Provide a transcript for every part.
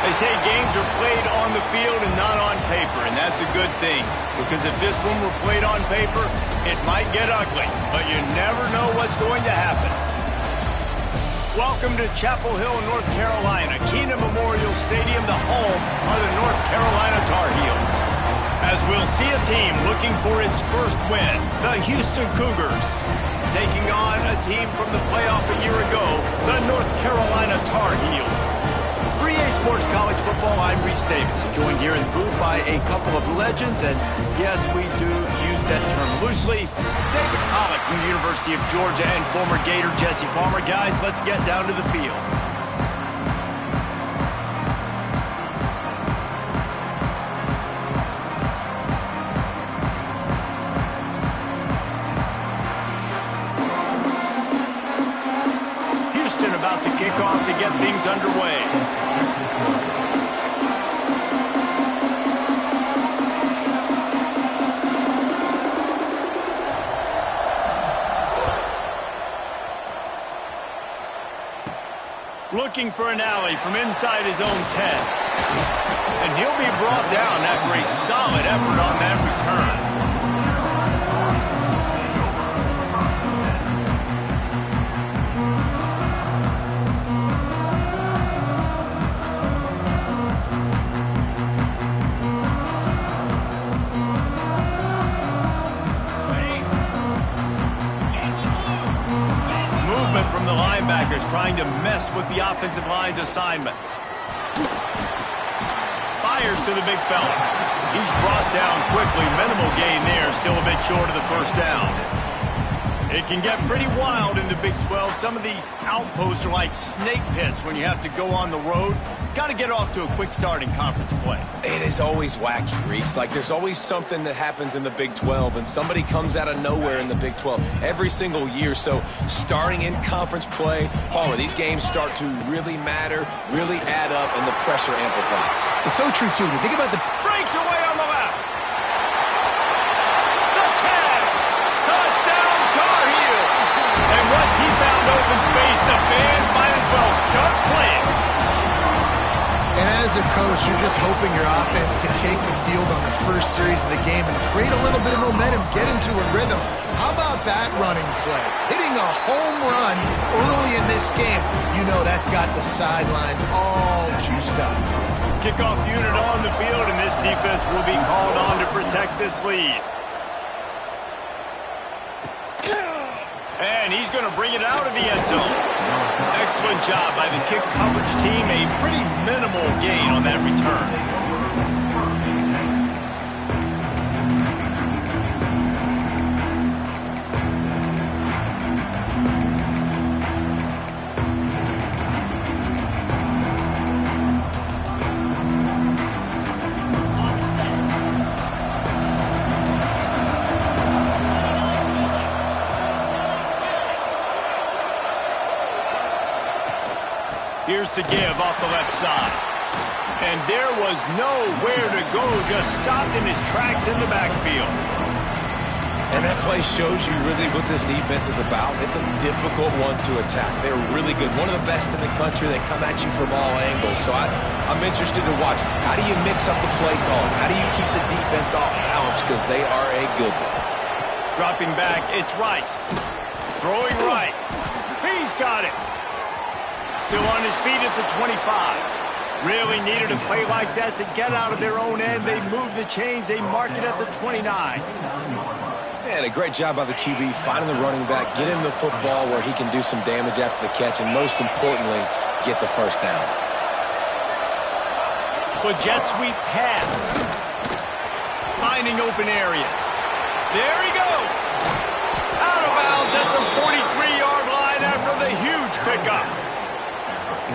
They say games are played on the field and not on paper, and that's a good thing. Because if this one were played on paper, it might get ugly, but you never know what's going to happen. Welcome to Chapel Hill, North Carolina, Keenan Memorial Stadium, the home of the North Carolina Tar Heels. As we'll see a team looking for its first win, the Houston Cougars, taking on a team from the playoff a year ago, the North Carolina Tar Heels. For EA Sports College Football, I'm Reese Davis, joined here in the booth by a couple of legends, and yes, we do use that term loosely. David Pollack from the University of Georgia and former Gator Jesse Palmer. Guys, let's get down to the field. Houston about to kick off to get things underway. Looking for an alley from inside his own 10. And he'll be brought down after a solid effort on that return. From the linebackers trying to mess with the offensive line's assignments. Fires to the big fella. He's brought down quickly. Minimal gain there. Still a bit short of the first down. It can get pretty wild in the Big 12. Some of these outposts are like snake pits when you have to go on the road. Got to get off to a quick start in conference play. It is always wacky, Reese. Like, there's always something that happens in the Big 12, and somebody comes out of nowhere in the Big 12 every single year. So, starting in conference play, Palmer, these games start to really matter, really add up, and the pressure amplifies. It's so true, too. Think about the... Breaks away on the left. The tag. Touchdown, Tar Heels. And once he found open space, the band might as well start playing. And as a coach, you're just hoping your offense can take the field on the first series of the game and create a little bit of momentum, get into a rhythm. How about that running play? Hitting a home run early in this game. You know that's got the sidelines all juiced up. Kickoff unit on the field, and this defense will be called on to protect this lead. And he's going to bring it out of the end zone. Excellent job by the kick coverage team. A pretty minimal gain on that return. Here's to give off the left side. And there was nowhere to go, just stopped in his tracks in the backfield. And that play shows you really what this defense is about. It's a difficult one to attack. They're really good. One of the best in the country. They come at you from all angles. So I'm interested to watch. How do you mix up the play calling? How do you keep the defense off balance? Because they are a good one. Dropping back, it's Rice. Throwing right. He's got it. Still on his feet at the 25. Really needed a play like that to get out of their own end. They move the chains. They mark it at the 29. And a great job by the QB, finding the running back, get him the football where he can do some damage after the catch, and most importantly, get the first down. The jet sweep pass. Finding open areas. There he goes. Out of bounds at the 43-yard line after the huge pickup.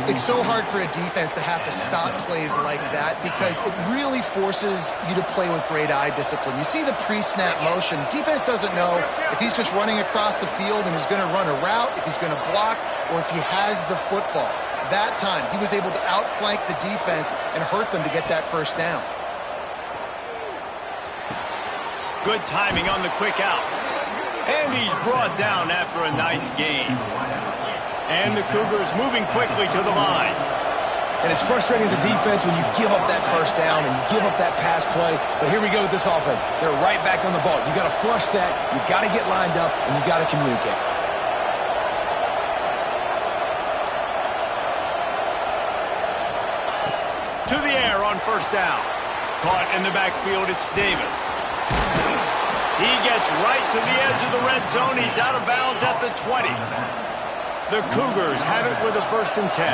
It's so hard for a defense to have to stop plays like that because it really forces you to play with great eye discipline. You see the pre-snap motion. Defense doesn't know if he's just running across the field and is going to run a route, if he's going to block, or if he has the football. That time, he was able to outflank the defense and hurt them to get that first down. Good timing on the quick out. And he's brought down after a nice gain. And the Cougars moving quickly to the line. And it's frustrating as a defense when you give up that first down and you give up that pass play. But here we go with this offense. They're right back on the ball. You got to flush that. You got to get lined up, and you got to communicate. To the air on first down. Caught in the backfield, it's Davis. He gets right to the edge of the red zone. He's out of bounds at the 20. The Cougars have it with a 1st and 10.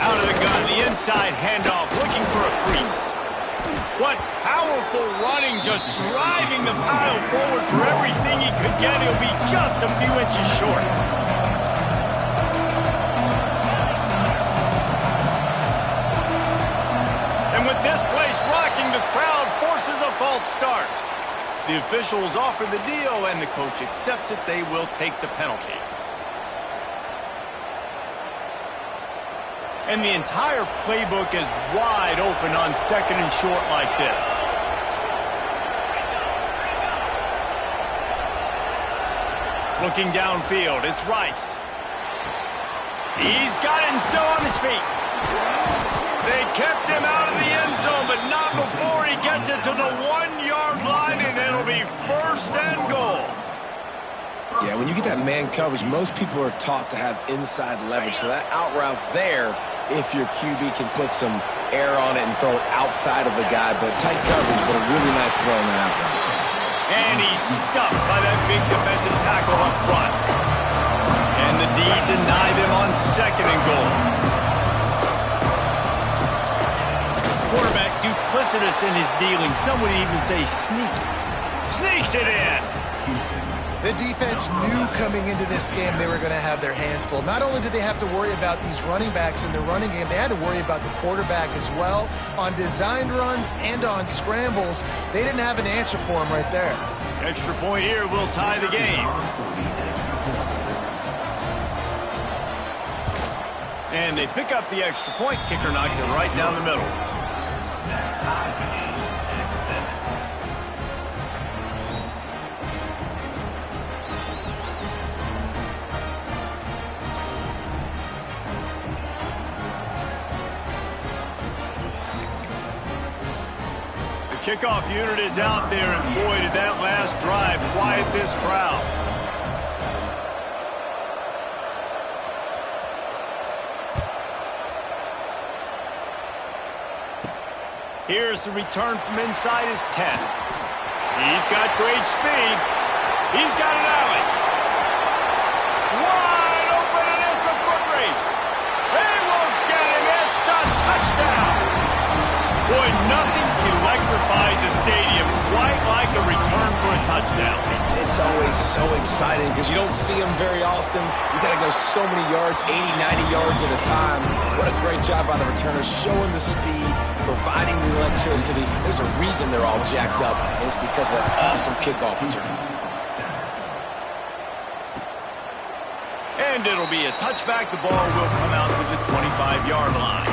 Out of the gun, the inside handoff, looking for a crease. What powerful running, just driving the pile forward for everything he could get. He'll be just a few inches short. And with this place rocking, the crowd forces a false start. The officials offer the deal, and the coach accepts it. They will take the penalty. And the entire playbook is wide open on 2nd and short like this. Looking downfield, it's Rice. He's got it and still on his feet. They kept him out of the end zone, but not before he gets it to the 1-yard line, and it'll be 1st and goal. Yeah, when you get that man coverage, most people are taught to have inside leverage, so that out route's there if your QB can put some air on it and throw it outside of the guy, but tight coverage, but a really nice throw on that out route. And he's stuffed by that big defensive tackle up front. And the D deny them on 2nd and goal. Quarterback duplicitous in his dealing. Some would even say sneaky. Sneaks it in. The defense knew coming into this game they were going to have their hands full. Not only did they have to worry about these running backs in the running game, they had to worry about the quarterback as well. On designed runs and on scrambles, they didn't have an answer for him right there. Extra point here will tie the game. And they pick up the extra point. Kicker knocked it right down the middle. The kickoff unit is out there, and boy, did that last drive quiet this crowd. Here's the return from inside his 10. He's got great speed. He's got an alley. Wide open, and it's a foot race. They won't get him. It's a touchdown. Boy, nothing electrifies a stadium quite like a return for a touchdown. It's always so exciting because you don't see them very often. You got to go so many yards, 80, 90 yards at a time. What a great job by the returners, showing the speed, providing the electricity. There's a reason they're all jacked up, and it's because of that awesome kickoff return. And it'll be a touchback. The ball will come out to the 25-yard line.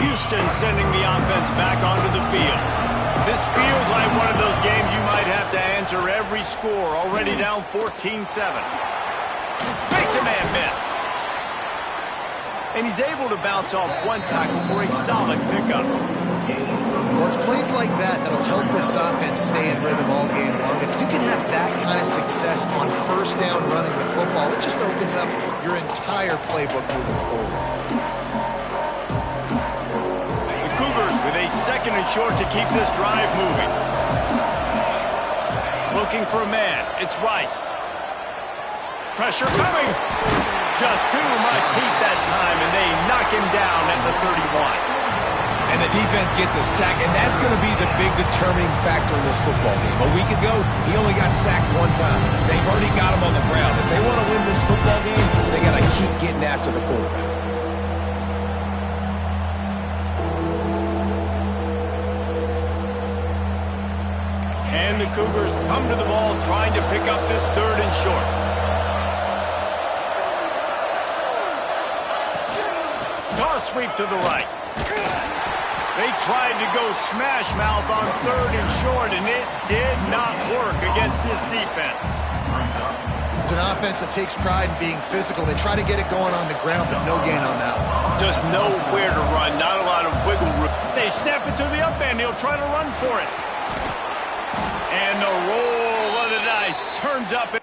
Houston sending the offense back onto the field. This feels like one of those games you might have to answer every score. Already down 14-7. Makes a man miss. And he's able to bounce off one tackle for a solid pickup. Well, it's plays like that that'll help this offense stay in rhythm all game long. If you can have that kind of success on first down running the football, it just opens up your entire playbook moving forward. With a second and short to keep this drive moving. Looking for a man. It's Rice. Pressure coming. Just too much heat that time, and they knock him down at the 31. And the defense gets a sack, and that's going to be the big determining factor in this football game. A week ago, he only got sacked one time. They've already got him on the ground. If they want to win this football game, they got to keep getting after the quarterback. And the Cougars come to the ball trying to pick up this third and short. Toss sweep to the right. They tried to go smash mouth on third and short, and it did not work against this defense. It's an offense that takes pride in being physical. They try to get it going on the ground, but no gain on that one. Just nowhere to run, not a lot of wiggle room. They snap it to the up end. He'll try to run for it. And the roll of the dice turns up.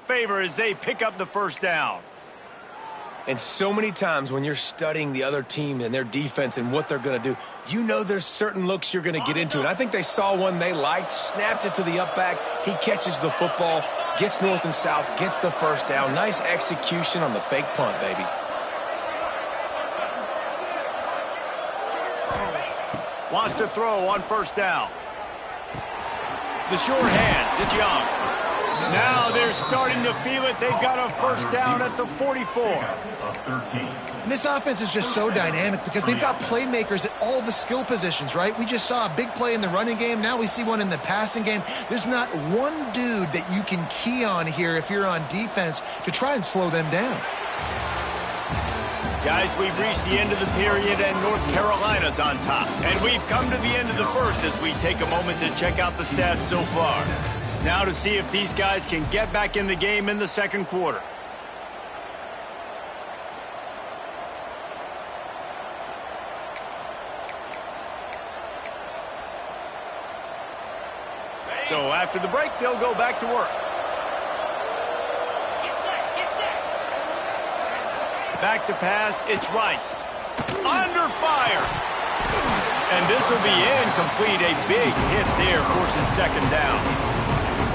Favor as they pick up the first down. And so many times when you're studying the other team and their defense and what they're going to do, you know there's certain looks you're going to get into. And I think they saw one they liked, snapped it to the up back. He catches the football, gets north and south, gets the first down. Nice execution on the fake punt, baby. Wants to throw on first down. The short hands, it's Young. Now they're starting to feel it. They've got a first down at the 44. And this offense is just so dynamic because they've got playmakers at all the skill positions, right? We just saw a big play in the running game. Now we see one in the passing game. There's not one dude that you can key on here if you're on defense to try and slow them down. Guys, we've reached the end of the period and North Carolina's on top. And we've come to the end of the first as we take a moment to check out the stats so far. Now to see if these guys can get back in the game in the second quarter. So after the break, they'll go back to work. Back to pass, it's Rice. Under fire. And this will be incomplete. A big hit there forces second down.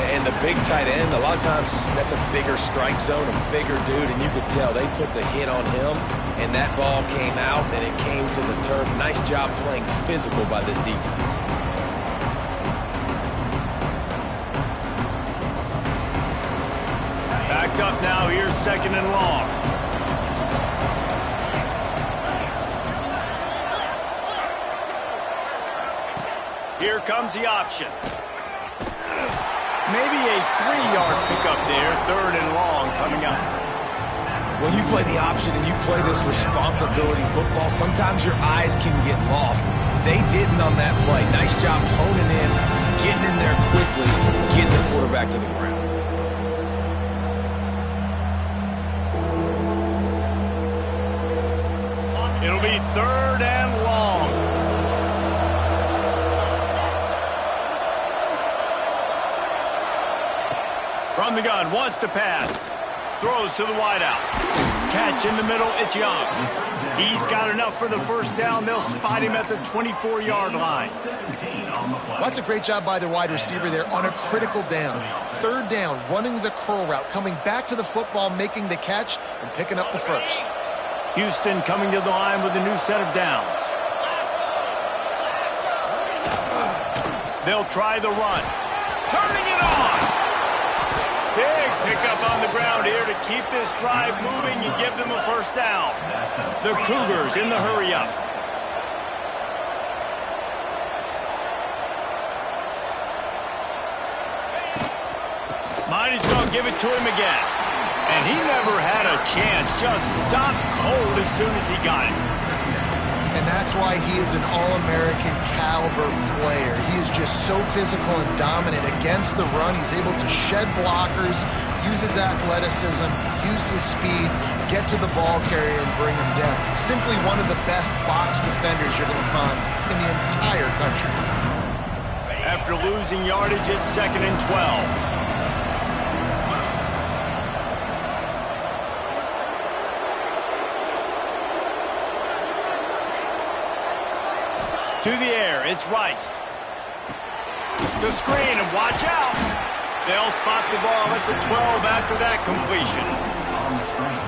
And the big tight end, a lot of times that's a bigger strike zone, a bigger dude, and you could tell they put the hit on him, and that ball came out, and it came to the turf. Nice job playing physical by this defense. Backed up now, here's second and long. Here comes the option. Maybe a 3-yard pickup there, third and long coming up. When you play the option and you play this responsibility football, sometimes your eyes can get lost. They didn't on that play. Nice job honing in, getting in there quickly, getting the quarterback to the ground. It'll be third and long. From the gun, wants to pass. Throws to the wideout. Catch in the middle, it's Young. He's got enough for the first down. They'll spot him at the 24-yard line. That's a great job by the wide receiver there on a critical down. Third down, running the curl route, coming back to the football, making the catch, and picking up the first. Houston coming to the line with a new set of downs. They'll try the run. Turning it on. Big pickup on the ground here to keep this drive moving and give them a first down. The Cougars in the hurry-up. Might as well give it to him again. And he never had a chance. Just stopped cold as soon as he got it. And that's why he is an All-American caliber player. He is just so physical and dominant against the run. He's able to shed blockers, use his athleticism, use his speed, get to the ball carrier and bring him down. Simply one of the best box defenders you're going to find in the entire country. After losing yardage, it's second and 12. To the air, it's Rice. The screen, and watch out. They'll spot the ball at the 12 after that completion.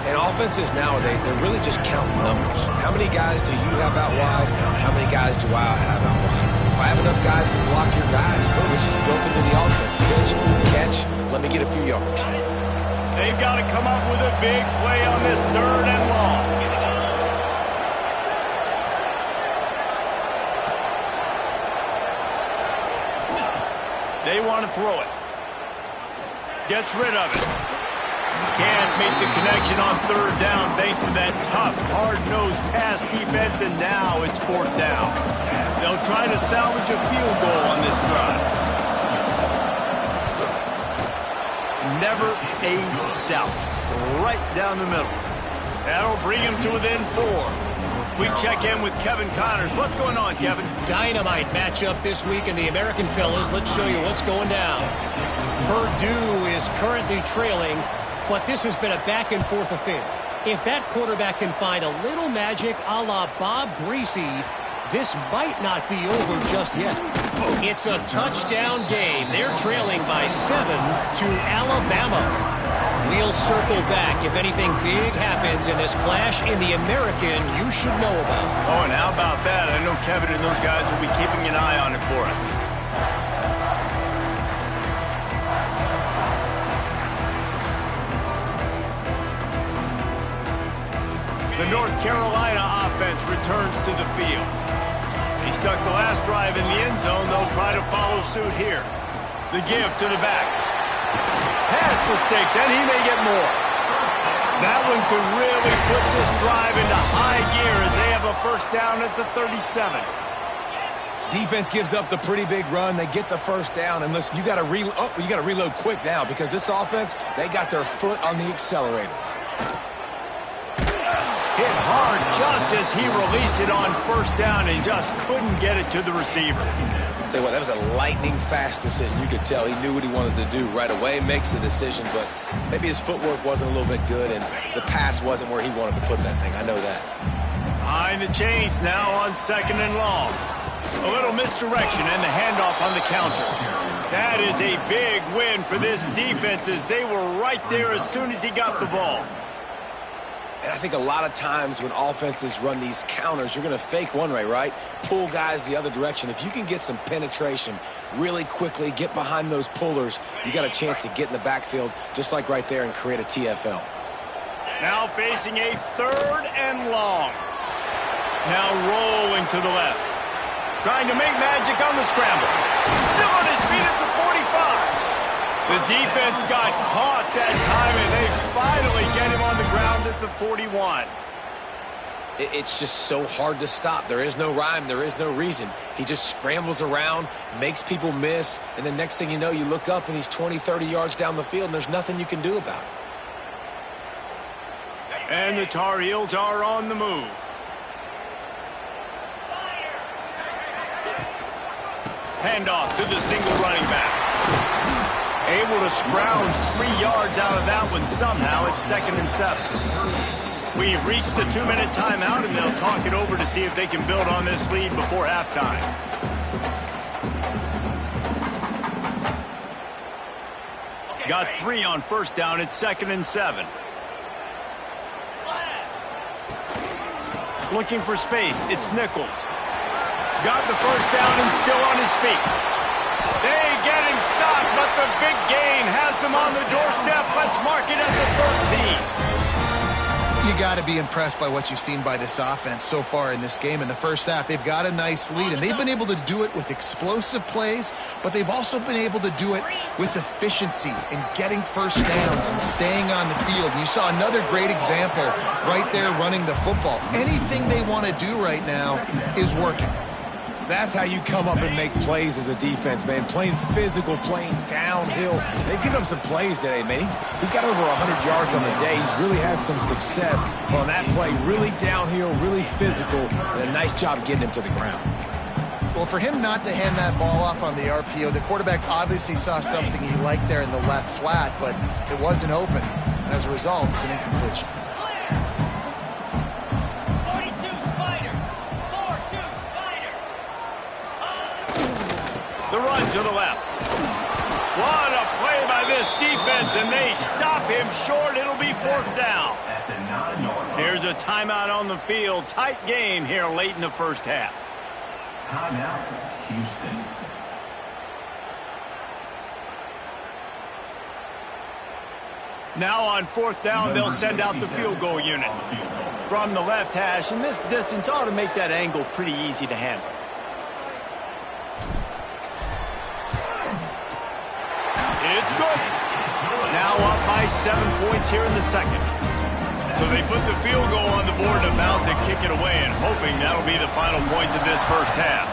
And offenses nowadays, they're really just counting numbers. How many guys do you have out wide? How many guys do I have out wide? If I have enough guys to block your guys, boom, it's just built into the offense. Pitch, catch, let me get a few yards. They've got to come up with a big play on this third and long. They want to throw it. Gets rid of it. Can't make the connection on third down thanks to that tough, hard-nosed pass defense, and now it's fourth down. They'll try to salvage a field goal on this drive. Never a doubt. Right down the middle. That'll bring him to within 4. We check in with Kevin Connors. What's going on, Kevin? Dynamite matchup this week in the American Fellas. Let's show you what's going down. Purdue is currently trailing, but this has been a back-and-forth affair. If that quarterback can find a little magic a la Bob Greasy, this might not be over just yet. It's a touchdown game. They're trailing by 7 to Alabama. We'll circle back if anything big happens in this clash in the American you should know about. Oh, and how about that? I know Kevin and those guys will be keeping an eye on it for us. The North Carolina offense returns to the field. He stuck the last drive in the end zone. They'll try to follow suit here. The give to the back. Past the sticks, and he may get more. That one could really put this drive into high gear as they have a first down at the 37. Defense gives up the pretty big run. They get the first down, and listen, you got to reload quick now because this offense, they got their foot on the accelerator. Hit hard just as he released it on first down and just couldn't get it to the receiver. Tell you what, that was a lightning-fast decision. You could tell he knew what he wanted to do right away, makes the decision, but maybe his footwork wasn't a little bit good, and the pass wasn't where he wanted to put that thing. I know that. Behind the chains now on 2nd and long. A little misdirection and the handoff on the counter. That is a big win for this defense as they were right there as soon as he got the ball. And I think a lot of times when offenses run these counters, you're going to fake one way, right? Pull guys the other direction. If you can get some penetration really quickly, get behind those pullers, you got a chance to get in the backfield just like right there and create a TFL. Now facing a 3rd and long. Now rolling to the left. Trying to make magic on the scramble. Still on his feet at the 45. The defense got caught that time, and they finally get him on the ground at the 41. It's just so hard to stop. There is no rhyme. There is no reason. He just scrambles around, makes people miss, and the next thing you know, you look up, and he's 20, 30 yards down the field, and there's nothing you can do about it. And the Tar Heels are on the move. Handoff to the single running back. Able to scrounge 3 yards out of that one somehow. It's 2nd and 7. We've reached the 2-minute timeout, and they'll talk it over to see if they can build on this lead before halftime. Got 3 on first down. It's 2nd and 7. Looking for space. It's Nichols. Got the first down and still on his feet. They get him stopped, but the big gain has them on the doorstep. Let's mark it at the 13. You got to be impressed by what you've seen by this offense so far in this game. In the first half, they've got a nice lead, and they've been able to do it with explosive plays, but they've also been able to do it with efficiency and getting first downs and staying on the field. And you saw another great example right there running the football. Anything they want to do right now is working. That's how you come up and make plays as a defense, man. Playing physical, playing downhill. They've given him some plays today, man. He's got over 100 yards on the day. He's really had some success on that play. Really downhill, really physical, and a nice job getting him to the ground. Well, for him not to hand that ball off on the RPO, the quarterback obviously saw something he liked there in the left flat, but it wasn't open. And as a result, it's an incompletion. The run to the left. What a play by this defense, and they stop him short. It'll be 4th down. Here's a timeout on the field. Tight game here late in the first half. Timeout, Houston. Now on 4th down, they'll send out the field goal unit. From the left hash, and this distance ought to make that angle pretty easy to handle. It's good. Now up by 7 points here in the second. So they put the field goal on the board and about to kick it away, and hoping that'll be the final points of this first half.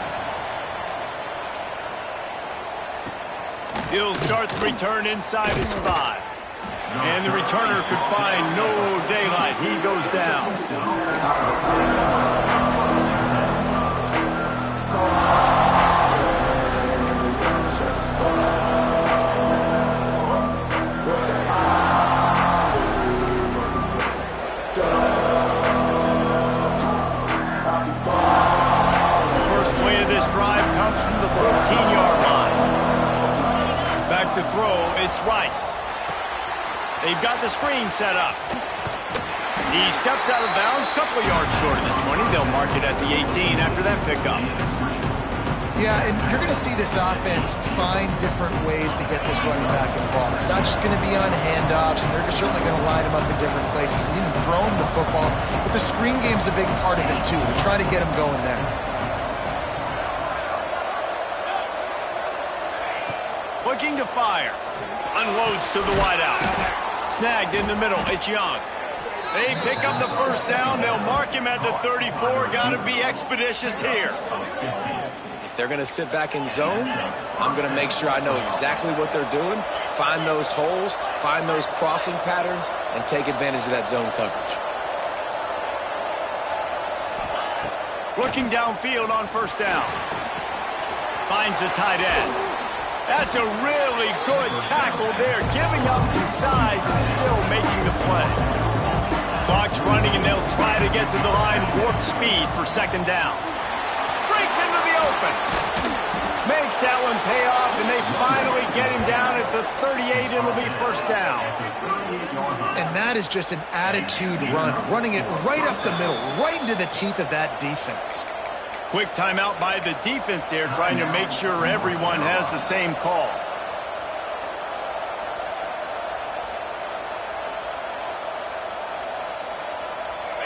He'll start the return inside his 5. And the returner could find no daylight. He goes down. From the 14-yard line. Back to throw, it's Rice. They've got the screen set up. He steps out of bounds, couple of yards short of the 20. They'll mark it at the 18 after that pickup. Yeah, and you're going to see this offense find different ways to get this running back involved. It's not just going to be on handoffs. They're certainly going to line him up in different places and even throw him the football. But the screen game's a big part of it, too. They're trying to get him going there. Looking to fire. Unloads to the wideout. Snagged in the middle. It's Young. They pick up the first down. They'll mark him at the 34. Got to be expeditious here. If they're going to sit back in zone, I'm going to make sure I know exactly what they're doing, find those holes, find those crossing patterns, and take advantage of that zone coverage. Looking downfield on first down. Finds the tight end. That's a really good tackle there, giving up some size and still making the play. Clock's running, and they'll try to get to the line warp speed for second down. Breaks into the open. Makes that one pay off, and they finally get him down at the 38. It'll be first down. And that is just an attitude run, running it right up the middle, right into the teeth of that defense. Quick timeout by the defense there, trying to make sure everyone has the same call.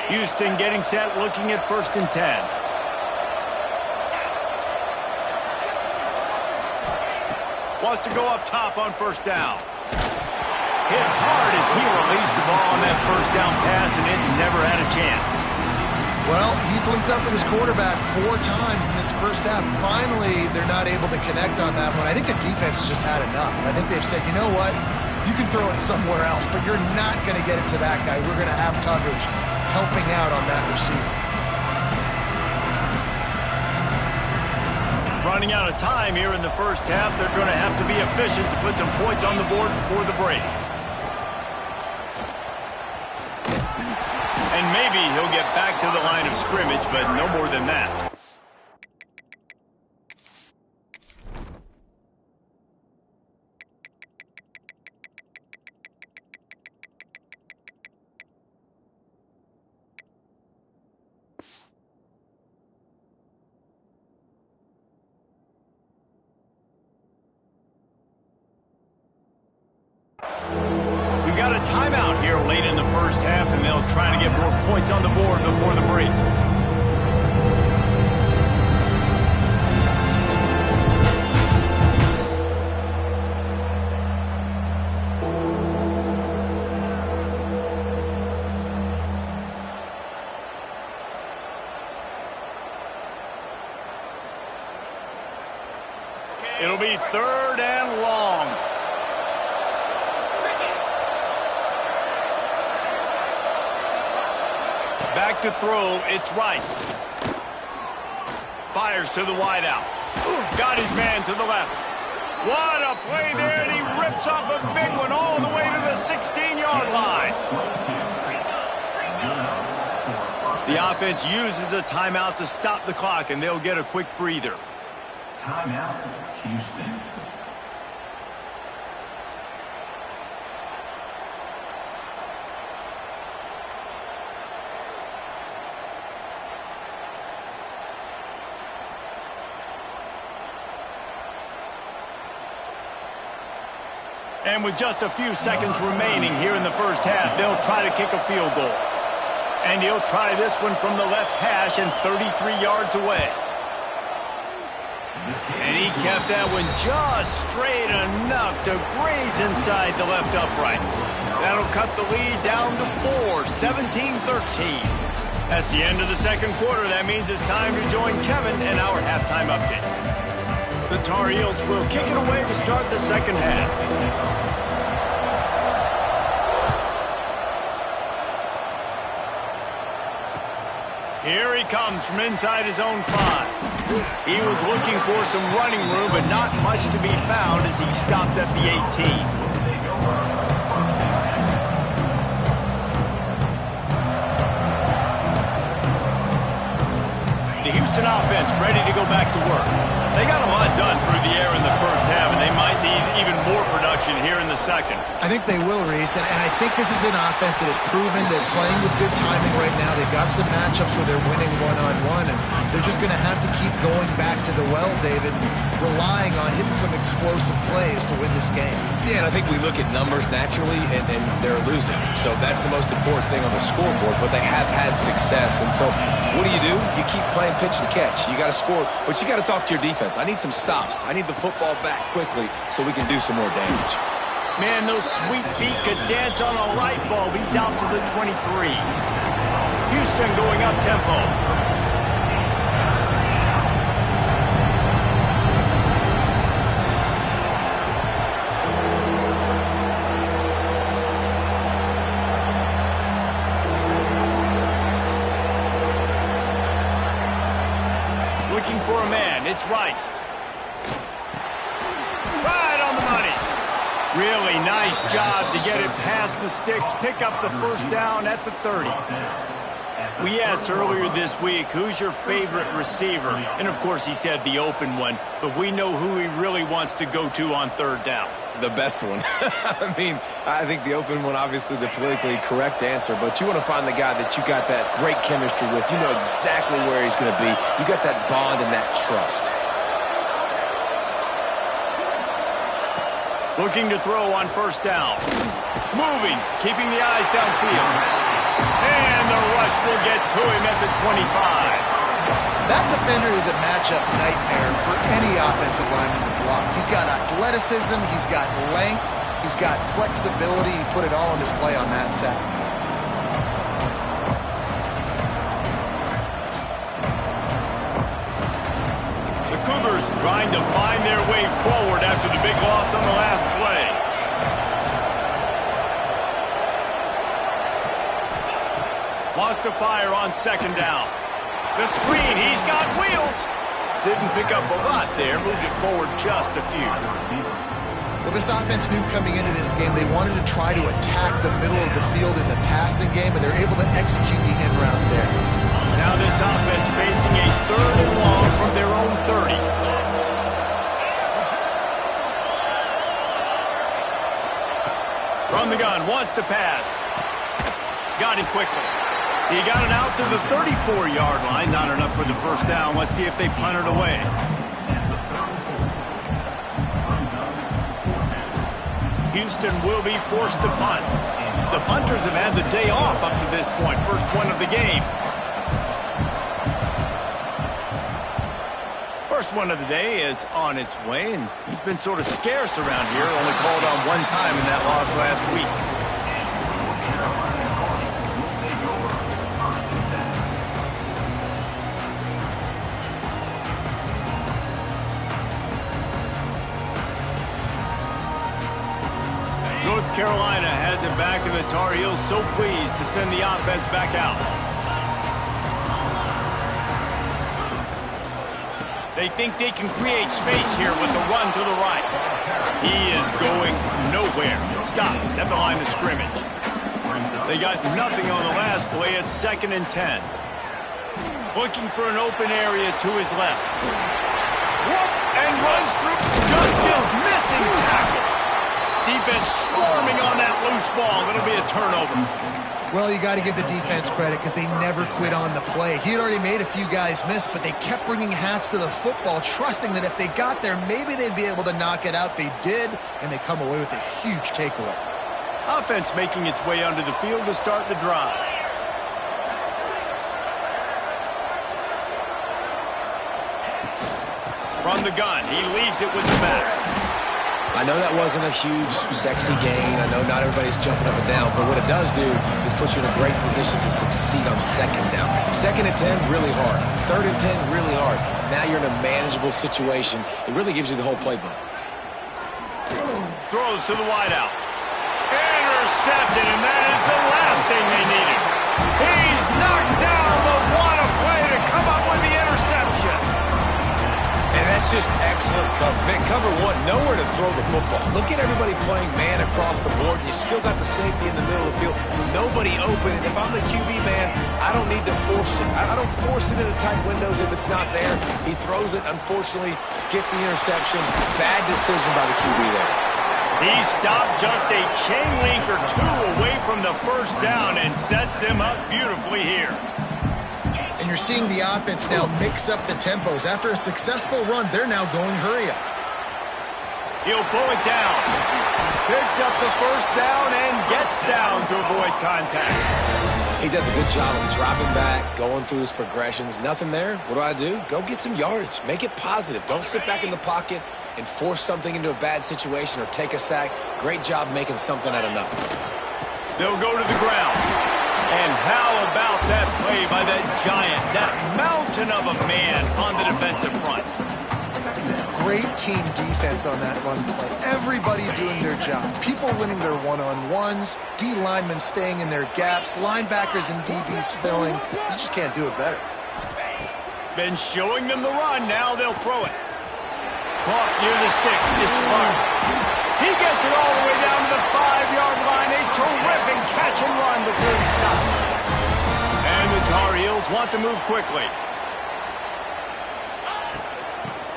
Houston getting set, looking at 1st and 10. Wants to go up top on first down. Hit hard as he released the ball on that first down pass, and it never had a chance. Well, he's linked up with his quarterback 4 times in this first half. Finally, they're not able to connect on that one. I think the defense has just had enough. I think they've said, you know what? You can throw it somewhere else, but you're not going to get it to that guy. We're going to have coverage helping out on that receiver. Running out of time here in the first half. They're going to have to be efficient to put some points on the board before the break. And maybe he'll get back to the line of scrimmage, but no more than that. We've got a timeout here late in the first half, and they'll try to get more points on the board before the break. It'll be 3rd and long. Back to throw, it's Rice. Fires to the wideout. Got his man to the left. What a play there, and he rips off a big one all the way to the 16-yard line. The offense uses a timeout to stop the clock, and they'll get a quick breather. Timeout, Houston. And with just a few seconds remaining here in the first half, they'll try to kick a field goal. And he'll try this one from the left hash and 33 yards away. And he kept that one just straight enough to graze inside the left upright. That'll cut the lead down to 4, 17-13. That's the end of the second quarter. That means it's time to join Kevin in our halftime update. The Tar Heels will kick it away to start the second half. Here he comes from inside his own 5. He was looking for some running room, but not much to be found as he stopped at the 18. The Houston offense ready to go back to work. They got a lot done through the air in the first half, and they might need even more production here in the second. I think they will, Reese, and I think this is an offense that has proven they're playing with good timing right now. They've got some matchups where they're winning one-on-one, and they're just going to have to keep going back to the well, David, and relying on hitting some explosive plays to win this game. Yeah, and I think we look at numbers naturally, and they're losing. So that's the most important thing on the scoreboard, but they have had success. And so what do? You keep playing pitch and catch. You got to score, but you got to talk to your defense. I need some stops. I need the football back quickly so we can do some more damage. Man, those sweet feet could dance on a light bulb. He's out to the 23. Houston going up tempo. Looking for a man. It's Rice. Right on the money. Really nice job to get it past the sticks. Pick up the first down at the 30. We asked earlier this week, who's your favorite receiver? And, of course, he said the open one. But we know who he really wants to go to on third down. The best one. I mean, I think the open one, obviously the politically correct answer, but you want to find the guy that you got that great chemistry with. You know exactly where he's going to be. You got that bond and that trust. Looking to throw on first down. Moving, keeping the eyes downfield. And the rush will get to him at the 25. That defender is a matchup nightmare for any offensive lineman to block. He's got athleticism, he's got length, he's got flexibility. He put it all on display on that sack. The Cougars trying to find their way forward after the big loss on the last play. Wants to fire on second down. The screen, he's got wheels. Didn't pick up a lot there, moved it forward just a few. Well, this offense knew coming into this game they wanted to try to attack the middle of the field in the passing game, and they're able to execute the in route there. Now this offense facing a third and long from their own 30. From the gun, wants to pass. Got him quickly. He got it out to the 34-yard line. Not enough for the first down. Let's see if they punt it away. Houston will be forced to punt. The punters have had the day off up to this point. First one of the game. First one of the day is on its way, and he's been sort of scarce around here. Only called on one time in that loss last week. North Carolina has it back, and the Tar Heels so pleased to send the offense back out. They think they can create space here with the run to the right. He is going nowhere. Stop at the line of scrimmage. They got nothing on the last play. It's 2nd and 10. Looking for an open area to his left. Whoop, and runs through. Just missing tackles. Defense swarming on that loose ball. It'll be a turnover. Well, you got to give the defense credit because they never quit on the play. He had already made a few guys miss, but they kept bringing hats to the football, trusting that if they got there, maybe they'd be able to knock it out. They did, and they come away with a huge takeaway. Offense making its way onto the field to start the drive. From the gun, he leaves it with the back. I know that wasn't a huge, sexy gain. I know not everybody's jumping up and down, but what it does do is put you in a great position to succeed on second down. 2nd and 10, really hard. 3rd and 10, really hard. Now you're in a manageable situation. It really gives you the whole playbook. Throws to the wideout. Intercepted, and that is the last thing they needed. He's knocked down, but what a play to come up with the interception. And that's just excellent cover. Man, cover one, nowhere to throw the football. Look at everybody playing man across the board, and you still got the safety in the middle of the field. Nobody open, and if I'm the QB, man, I don't need to force it. I don't force it into tight windows if it's not there. He throws it, unfortunately, gets the interception. Bad decision by the QB there. He stopped just a chain link or two away from the first down and sets them up beautifully here. And you're seeing the offense now mix up the tempos. After a successful run, they're now going hurry up. He'll pull it down. Picks up the first down and gets down to avoid contact. He does a good job of dropping back, going through his progressions. Nothing there. What do? Go get some yardage. Make it positive. Don't sit back in the pocket and force something into a bad situation or take a sack. Great job making something out of nothing. They'll go to the ground. And how about that play by that giant, that mountain of a man on the defensive front? Great team defense on that run play. Everybody doing their job. People winning their one-on-ones, D linemen staying in their gaps, linebackers and DBs filling. You just can't do it better. Been showing them the run. Now they'll throw it. Caught near the sticks. It's Clark. He gets it all the way down to the 5-yard line. A terrific catch and run before he stops. And the Tar Heels want to move quickly.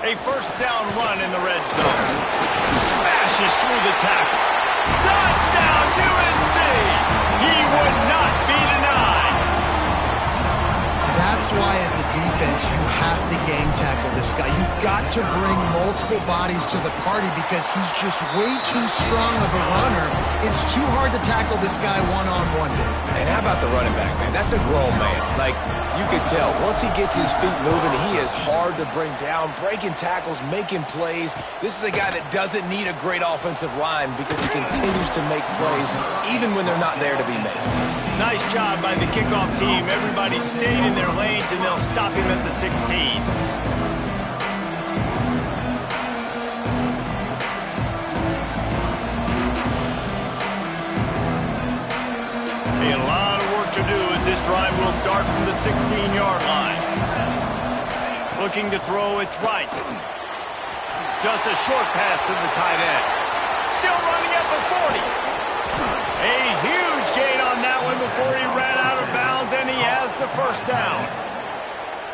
A first down run in the red zone. Smashes through the tackle. Touchdown, UNC! He would not be denied. That's why, as a defense, you have to gang tackle this guy. You've got to bring multiple bodies to the party because he's just way too strong of a runner. It's too hard to tackle this guy one-on-one, Dave. And how about the running back, man? That's a grown man. Like, you could tell, once he gets his feet moving, he is hard to bring down, breaking tackles, making plays. This is a guy that doesn't need a great offensive line because he continues to make plays even when they're not there to be made. Nice job by the kickoff team. Everybody stayed in their lanes, and they'll stop him at the 16. A lot of work to do as this drive will start from the 16-yard line. Looking to throw, it's Rice. Just a short pass to the tight end. Still running at the 40. A huge gain on that one before he ran out of bounds, and he has the first down.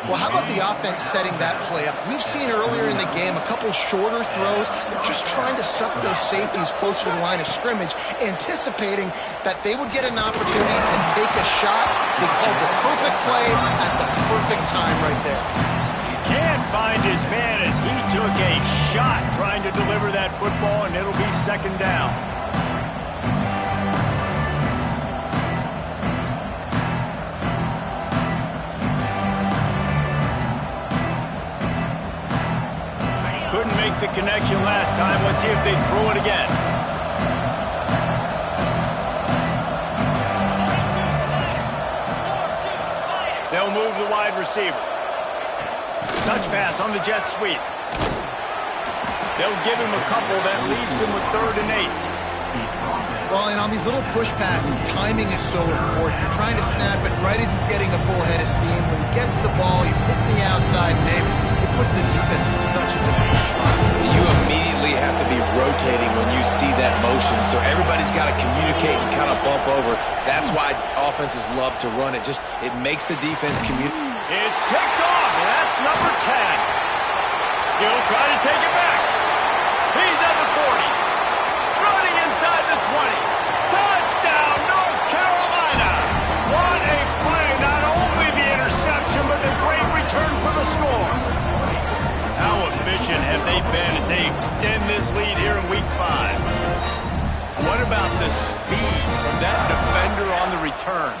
Well, how about the offense setting that play up? We've seen earlier in the game a couple shorter throws. They're just trying to suck those safeties closer to the line of scrimmage, anticipating that they would get an opportunity to take a shot. They called the perfect play at the perfect time right there. Can't find his man as he took a shot trying to deliver that football, and it'll be second down. Couldn't make the connection last time. Let's see if they throw it again. They'll move the wide receiver. Touch pass on the jet sweep. They'll give him a couple. That leaves him with 3rd and 8. Well, and on these little push passes, timing is so important. You're trying to snap it right as he's getting a full head of steam. When he gets the ball, he's hitting the outside, and David, it puts the defense in such a difficult spot. You immediately have to be rotating when you see that motion, so everybody's got to communicate and kind of bump over. That's why offenses love to run it. Just, it makes the defense communicate. It's picked off, and that's number 10. He'll try to take it back. He's at the 40. Running inside the 20. Touchdown, North Carolina. What a play. Not only the interception, but the great return for the score. How efficient have they been as they extend this lead here in Week 5? What about the speed from that defender on the return?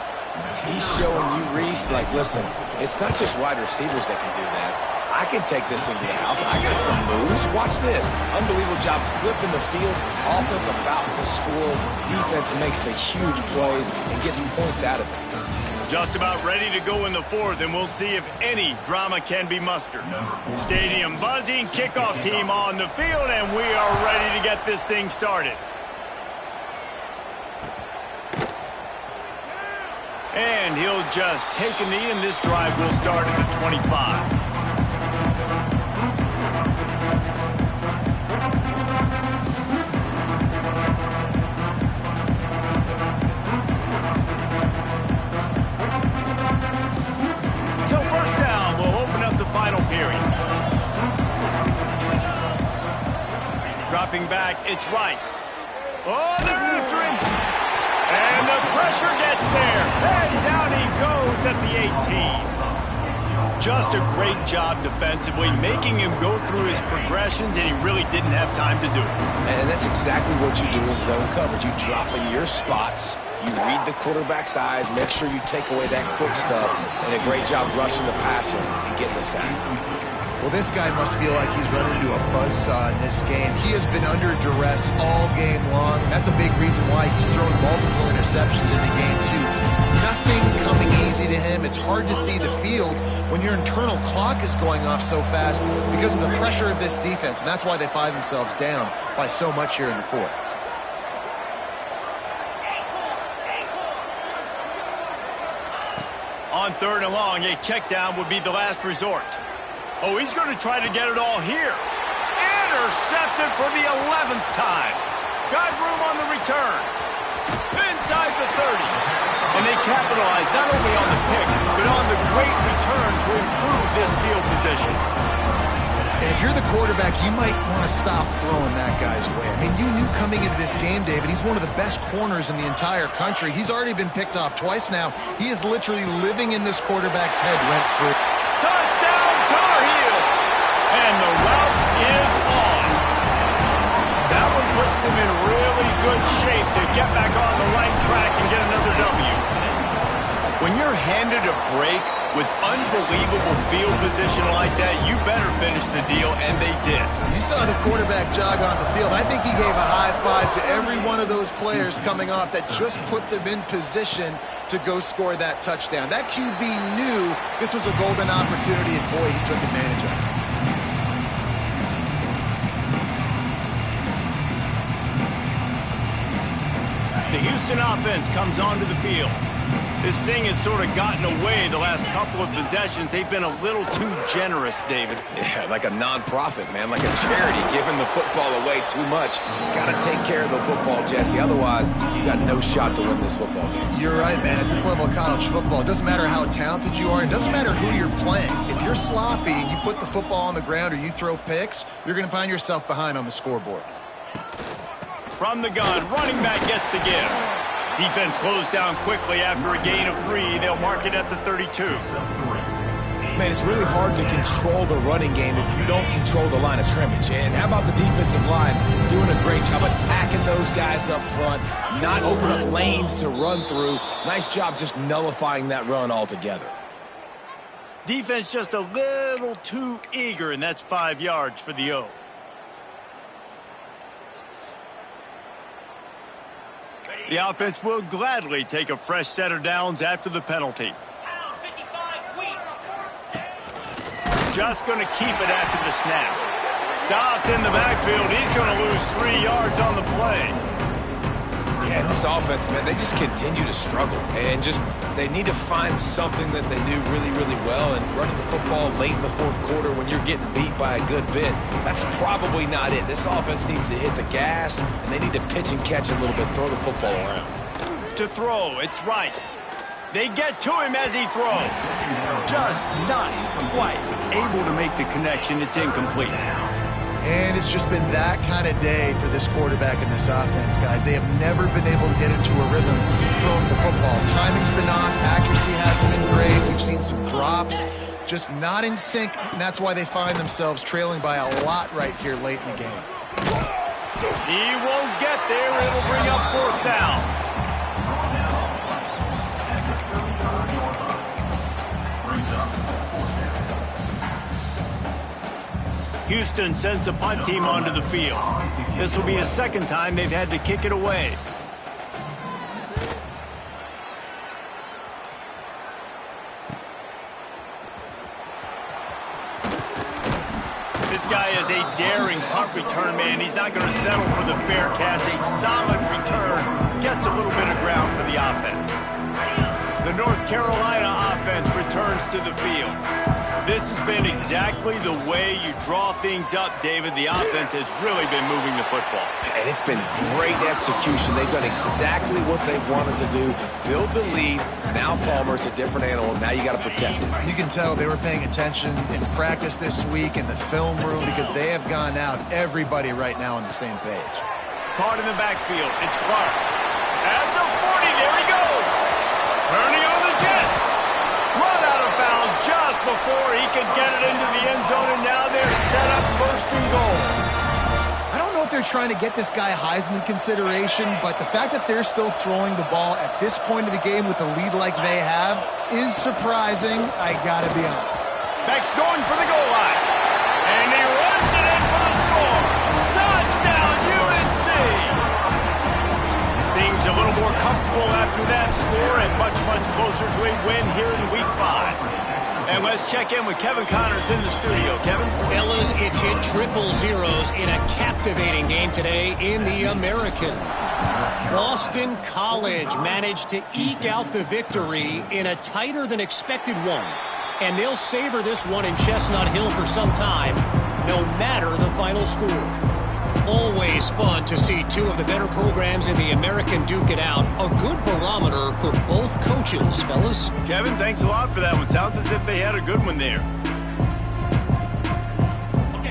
He's showing you, Reese, like, listen, it's not just wide receivers that can do that. I can take this thing to the house. I got some moves. Watch this. Unbelievable job flipping the field. Offense about to score. Defense makes the huge plays and gets points out of it. Just about ready to go in the 4th, and we'll see if any drama can be mustered. Stadium buzzing, kickoff team on the field, and we are ready to get this thing started. And he'll just take a knee, and this drive will start at the 25. So first down will open up the final period. Dropping back, it's Rice. Oh, they're after him. And the pressure gets there. And down he goes at the 18. Just a great job defensively, making him go through his progressions, and he really didn't have time to do it. And that's exactly what you do in zone coverage. You drop in your spots, You read the quarterback's eyes, make sure you take away that quick stuff, and a great job rushing the passer and getting the sack. Well, this guy must feel like he's run into a buzzsaw in this game. He has been under duress all game long, and that's a big reason why he's thrown multiple interceptions in the game, too. Nothing coming easy to him. It's hard to see the field when your internal clock is going off so fast because of the pressure of this defense, and that's why they find themselves down by so much here in the fourth. On 3rd and long, a check down would be the last resort. Oh, he's going to try to get it all here. Intercepted for the 11th time. Got room on the return. Inside the 30. And they capitalize not only on the pick, but on the great return to improve this field position. And if you're the quarterback, you might want to stop throwing that guy's way. I mean, you knew coming into this game, David, he's one of the best corners in the entire country. He's already been picked off twice now. He is literally living in this quarterback's head rent-free. Touchdown, Tar Heels! And the route is on. That one puts them in really good shape to get back on the right track and get another W. When you're handed a break with unbelievable field position like that, you better finish the deal, and they did. You saw the quarterback jog on the field. I think he gave a high five to every one of those players coming off that just put them in position to go score that touchdown. That QB knew this was a golden opportunity, and boy, he took advantage of it. The Houston offense comes onto the field. This thing has sort of gotten away the last couple of possessions. They've been a little too generous, David. Yeah, like a non-profit, man, like a charity, giving the football away too much. Got to take care of the football, Jesse. Otherwise, you got no shot to win this football game. You're right, man. At this level of college football, it doesn't matter how talented you are. It doesn't matter who you're playing. If you're sloppy and you put the football on the ground or you throw picks, you're going to find yourself behind on the scoreboard. From the gun, running back gets to give. Defense closed down quickly after a gain of 3. They'll mark it at the 32. Man, it's really hard to control the running game if you don't control the line of scrimmage. And how about the defensive line doing a great job attacking those guys up front, not open up lanes to run through. Nice job just nullifying that run altogether. Defense just a little too eager, and that's 5 yards for the O. The offense will gladly take a fresh set of downs after the penalty. Just going to keep it after the snap. Stopped in the backfield. He's going to lose 3 yards on the play. Yeah, this offense, man, they just continue to struggle. And they need to find something that they do really, really well. And running the football late in the fourth quarter when you're getting beat by a good bit, that's probably not it. This offense needs to hit the gas, and they need to pitch and catch a little bit, throw the football around. To throw, it's Rice. They get to him as he throws. Just not quite able to make the connection. It's incomplete. And it's just been that kind of day for this quarterback and this offense, guys. They have never been able to get into a rhythm throwing the football. Timing's been off. Accuracy hasn't been great. We've seen some drops. Just not in sync, and that's why they find themselves trailing by a lot right here late in the game. He won't get there. It'll bring up 4th down. Houston sends the punt team onto the field. This will be a second time they've had to kick it away. This guy is a daring punt return man. He's not going to settle for the fair catch. A solid return. Gets a little bit of ground for the offense. The North Carolina offense returns to the field. This has been exactly the way you draw things up, David. The offense has really been moving the football. And it's been great execution. They've done exactly what they've wanted to do. Build the lead. Now Palmer's a different animal. Now you got to protect it. You can tell they were paying attention in practice this week in the film room because they have gone out, everybody right now on the same page. Caught in the backfield. It's Clark. At the 40, there he goes. Turning on the Jets. Run out of bounds just before he could get it into the end zone, and now they're set up 1st and goal. I don't know if they're trying to get this guy Heisman consideration, but the fact that they're still throwing the ball at this point of the game with a lead like they have is surprising. I gotta be honest. Beck's going for the goal line. And he runs it in for the score. Touchdown, UNC! Things a little more comfortable after that score and much, much closer to a win here in Week 5. And let's check in with Kevin Connors in the studio. Kevin? Fellas, it's hit triple zeros in a captivating game today in the American. Boston College managed to eke out the victory in a tighter than expected one. And they'll savor this one in Chestnut Hill for some time, no matter the final score. Always fun to see two of the better programs in the American duke it out. A good barometer for both coaches, fellas. Kevin, thanks a lot for that one. Sounds as if they had a good one there.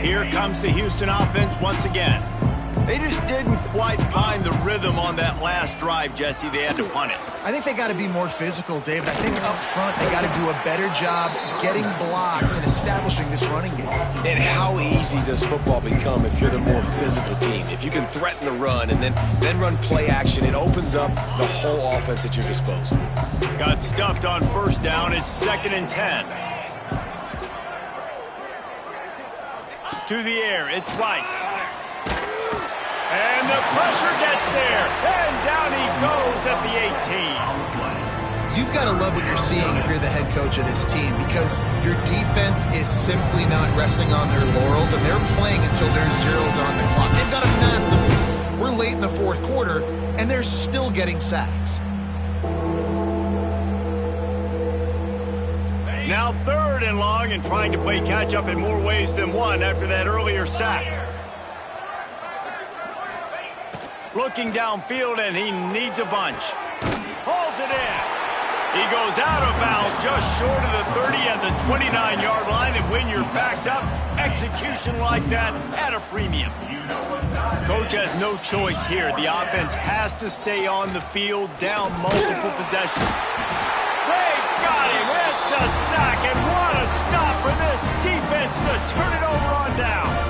Here comes the Houston offense once again. They just didn't quite find the rhythm on that last drive, Jesse. They had to punt it. I think they got to be more physical, David. I think up front they got to do a better job getting blocks and establishing this running game. And how easy does football become if you're the more physical team? If you can threaten the run and then run play action, it opens up the whole offense at your disposal. Got stuffed on first down. It's 2nd and 10. To the air, it's Rice. And the pressure gets there. And down he goes at the 18. You've got to love what you're seeing if you're the head coach of this team, because your defense is simply not resting on their laurels, and they're playing until there's zeros on the clock. They've got a massive lead. We're late in the fourth quarter, and they're still getting sacks. Now 3rd and long, and trying to play catch-up in more ways than one after that earlier sack. Looking downfield, and he needs a bunch. Hauls it in. He goes out of bounds just short of the 30 and the 29-yard line, and when you're backed up, execution like that at a premium. Coach has no choice here. The offense has to stay on the field, down multiple possessions. They got him. It's a sack, and what a stop for this defense to turn it over on downs.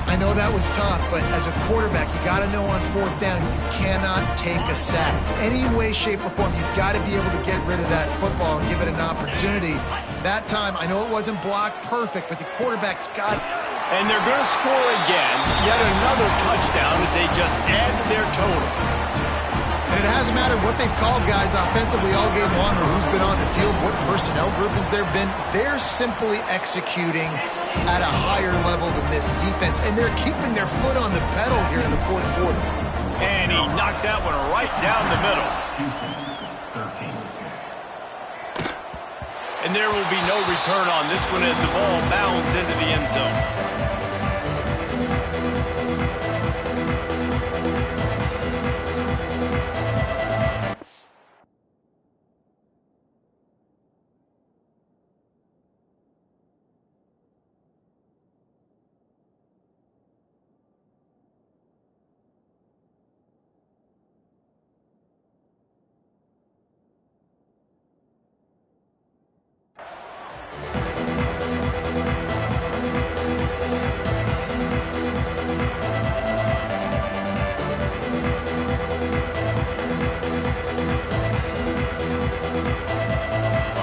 I know that was tough, but as a quarterback, you got to know on 4th down, you cannot take a sack. Any way, shape, or form, you've got to be able to get rid of that football and give it an opportunity. That time, I know it wasn't blocked perfect, but the quarterback's got it. And they're going to score again. Yet another touchdown as they just add to their total. And it hasn't mattered what they've called guys offensively all game long or who's been on the field, what personnel groupings there have been. They're simply executing at a higher level than this defense, and they're keeping their foot on the pedal here in the fourth quarter. And he knocked that one right down the middle. Houston, 13. And there will be no return on this one as the ball bounds into the end zone.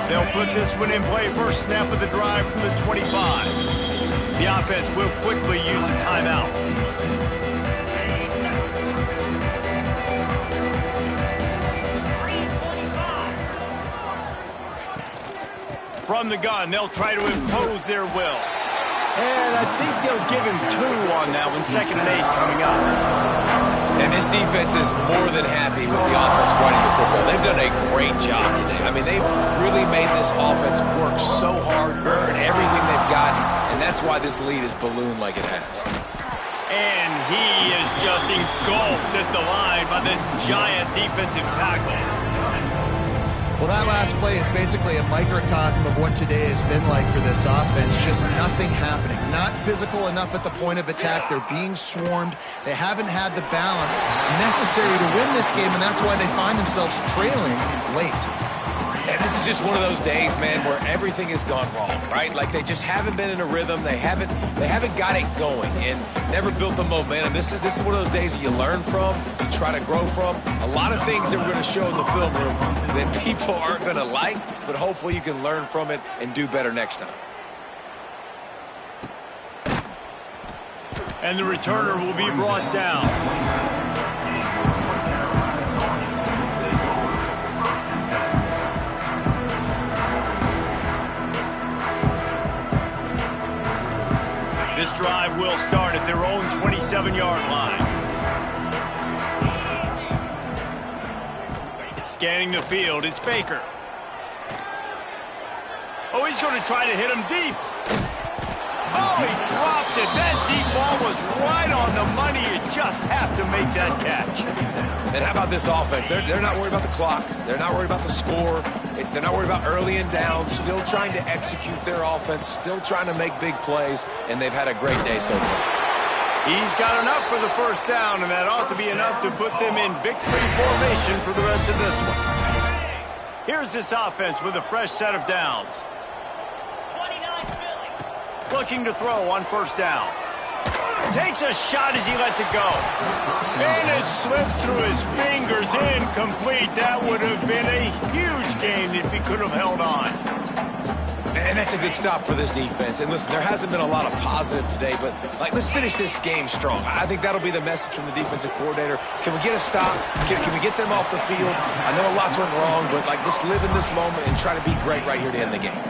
They'll put this one in play first snap of the drive from the 25. The offense will quickly use a timeout. From the gun, they'll try to impose their will. And I think they'll give him 2 on that one. 2nd and 8 coming up. And this defense is more than happy with the offense running the football. They've done a great job today. I mean, they've really made this offense work so hard, earn everything they've gotten, and that's why this lead is ballooned like it has. And he is just engulfed at the line by this giant defensive tackle. Well, that last play is basically a microcosm of what today has been like for this offense. Just nothing happening. Not physical enough at the point of attack. They're being swarmed. They haven't had the balance necessary to win this game, and that's why they find themselves trailing late. And this is just one of those days, man, where everything has gone wrong, right? Like they just haven't been in a rhythm. They haven't got it going and never built the momentum. This is one of those days that you learn from, you try to grow from. A lot of things that we're going to show in the film room that people aren't going to like, but hopefully you can learn from it and do better next time. And the returner will be brought down. This drive will start at their own 27-yard line. Scanning the field, it's Baker. Oh, he's going to try to hit him deep. Oh, he dropped it. That deep ball was right on the money. You just have to make that catch. And how about this offense? They're not worried about the clock. They're not worried about the score. They're not worried about early and down. Still trying to execute their offense. Still trying to make big plays. And they've had a great day so far. He's got enough for the first down, and that ought to be enough to put them in victory formation for the rest of this one. Here's this offense with a fresh set of downs. Looking to throw on first down. Takes a shot as he lets it go. And it slips through his fingers, incomplete. That would have been a huge gain if he could have held on. And that's a good stop for this defense. And listen, there hasn't been a lot of positive today, but let's finish this game strong. I think that'll be the message from the defensive coordinator. Can we get a stop? Can we get them off the field? I know a lot's went wrong, but let's live in this moment and try to be great right here to end the game.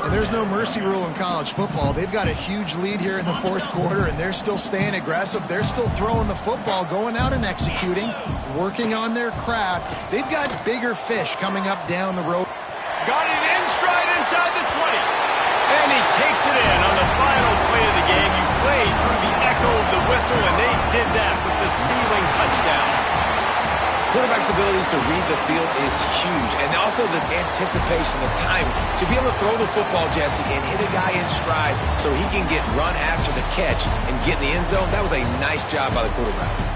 And there's no mercy rule in college football. They've got a huge lead here in the fourth quarter, and they're still staying aggressive. They're still throwing the football, going out and executing, working on their craft. They've got bigger fish coming up down the road. Got it in stride inside the 20. And he takes it in on the final play of the game. You played through the echo of the whistle, and they did that with the ceiling touchdown. Quarterback's abilities to read the field is huge, and also the anticipation, the time to be able to throw the football, Jesse, and hit a guy in stride so he can get run after the catch and get in the end zone. That was a nice job by the quarterback.